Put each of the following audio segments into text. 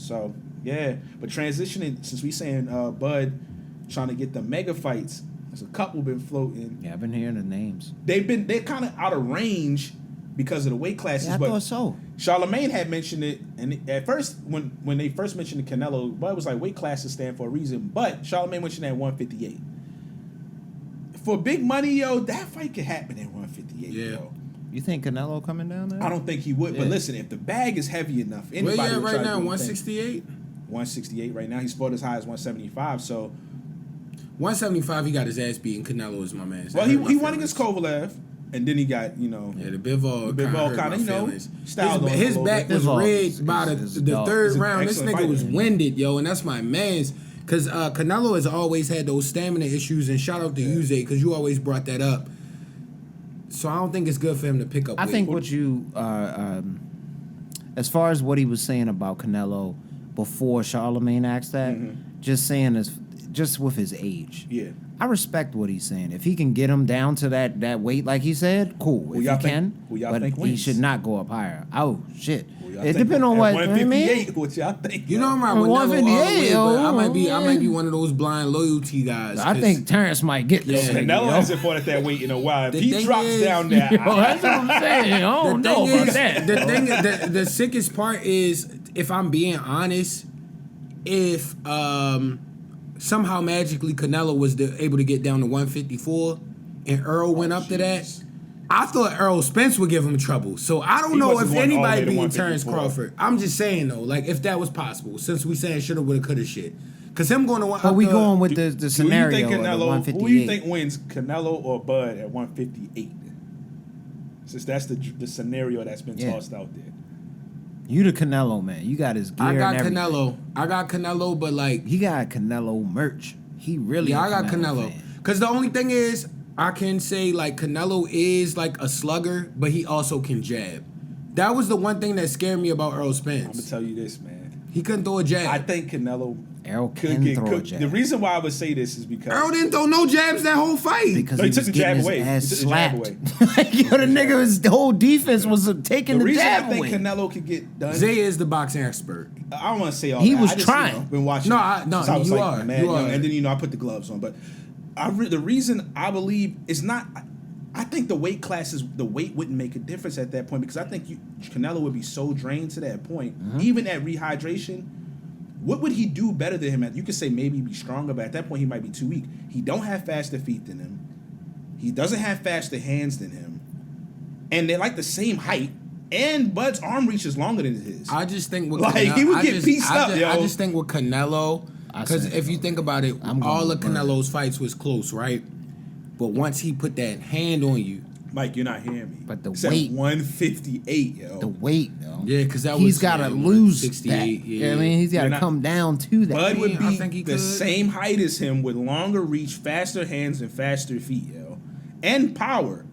So yeah, but transitioning since we saying Bud trying to get the mega fights, there's a couple been floating. Yeah, I've been hearing the names. They're kind of out of range because of the weight classes. Yeah, I thought so. Charlemagne had mentioned it, and at first when they first mentioned the Canelo, Bud was like weight classes stand for a reason. But Charlemagne mentioned that 158. For big money, yo, that fight could happen at 158. Yeah. Yo. You think Canelo coming down there? I don't think he would. Yeah. But listen, if the bag is heavy enough, anybody Where you at would right try to now? do 168. 168 right now. He's fought as high as 175. So 175, he got his ass beaten. Canelo is my man. well, he won against Kovalev, and then he got the Bivol kind of styled his back was Bivol rigged by the third round. This nigga was winded, yo, and that's my man's. Because Canelo has always had those stamina issues, and shout out to Uze, because you always brought that up. So I don't think it's good for him to pick up weight. I think what you, as far as what he was saying about Canelo before Charlemagne asked that, just saying is just with his age. Yeah. I respect what he's saying. If he can get him down to that weight, like he said, cool. If he can, but he should not go up higher. Oh shit! It depends on what I mean. What y'all think? You know I'm right with Canelo all the way, but I might be one of those blind loyalty guys. I think Terence might get this. Canelo hasn't fought at that weight in a while. If he drops down there, that's what I'm saying. I don't know about that. The sickest part is, if I'm being honest, if somehow magically Canelo was able to get down to 154 and Earl went up to that, I thought Errol Spence would give him trouble. So I don't know if anybody beat Terence Crawford. I'm just saying though, like if that was possible, since we saying shoulda, woulda, coulda shit. Because him going to one. But we going with the scenario think of the 158. Who do you think wins, Canelo or Bud at 158? Since that's the scenario that's been tossed out there. You the Canelo man. You got his gear. I got and Canelo. I got Canelo, but like he got Canelo merch. He really. Yeah, I got Canelo. Because the only thing is, I can say like Canelo is like a slugger, but he also can jab. That was the one thing that scared me about Earl Spence. I'm gonna tell you this, man. He couldn't throw a jab. I think Canelo Errol can throw a jab. The reason why I would say this is because Earl didn't throw no jabs that whole fight. Because he took the jab away. Ass He took the slapped. jab away. Yo, the nigga, his whole defense was taking the jab I think away. Canelo could get done. Zay is the boxing expert. I don't want to say all He that. was I just, trying. Been watching. No, since I was you like, are. Man, You are. and then I put the gloves on. But the reason I believe is not. I think the weight wouldn't make a difference at that point because I think Canelo would be so drained to that point, even at rehydration. What would he do better than him? You could say maybe be stronger, but at that point he might be too weak. He don't have faster feet than him. He doesn't have faster hands than him, and they're like the same height. And Bud's arm reach is longer than his. I just think with Canelo, he would get pieced up, yo. I just think with Canelo, because if you think about it, all of Canelo's fights was close, right? But once he put that hand on you, Mike, you're not hearing me. But the it's weight, 158, yo. the weight, yo. Yeah, because that was he's got to lose 68. that. Yeah, You know what I mean, he's got to come down to that. Bud would I think he be the could. same height as him with longer reach, faster hands, and faster feet, yo, and power.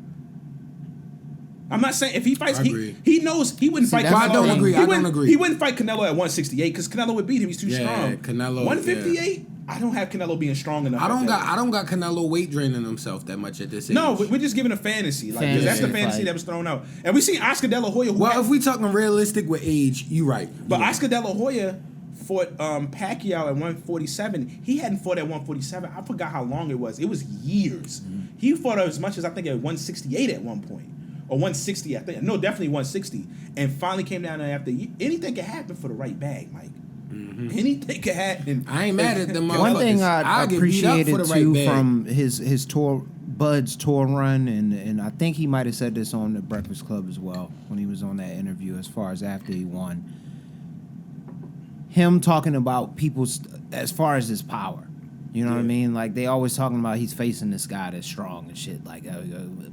I'm not saying if he fights, he knows he wouldn't fight Canelo. I don't agree. I don't agree. He wouldn't fight Canelo at 168 because Canelo would beat him. He's too strong. Canelo 158. Yeah. I don't have Canelo being strong enough. I don't got Canelo weight draining himself that much at this age. No, we're just giving a fantasy. Like 'cause that's the fantasy that was thrown out. And we seen Oscar De La Hoya. If we talking realistic with age, you right. But Oscar De La Hoya fought Pacquiao at 147. He hadn't fought at 147. I forgot how long it was. It was years. He fought as much as I think at 168 at one point. Or 160, I think. No, definitely 160. And finally came down there after. Anything can happen for the right bag, Mike. Anything can happen. I ain't mad at them. One thing I appreciated too bag. from his tour, Bud's tour run, and I think he might have said this on the Breakfast Club as well when he was on that interview. As far as after he won, him talking about people's as far as his power. You know what I mean? Like they always talking about he's facing this guy that's strong and shit. Like,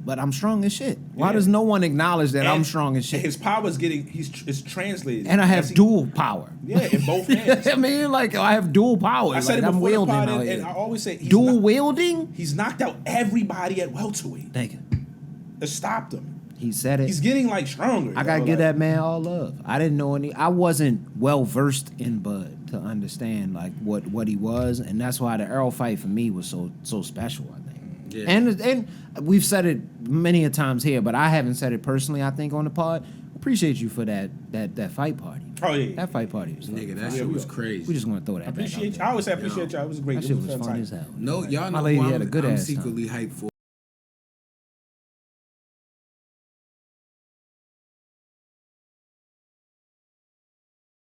but I'm strong as shit. Why does no one acknowledge that I'm strong as shit? His power is it's translated. And I have dual power. Yeah, in both hands. I mean, like I have dual power. I said it I'm before wielding the pod, out here. and I always say dual wielding. He's knocked out everybody at welterweight. Thank you. It stopped him. He said it. He's getting like stronger. I gotta give that man all love. I didn't know any. I wasn't well versed in Bud to understand like what he was, and that's why the Errol fight for me was so special. I think. Yeah. And we've said it many a times here, but I haven't said it personally. I think on the pod. Appreciate you for that fight party. Oh yeah. That fight party was Nigga, fucking that fire. shit was crazy. We just want to throw that back out Appreciate you. there. I always say appreciate y'all. It was great. That It shit was was fun fun time. as hell. No, y'all My know lady who had a good I'm ass time. secretly hyped for.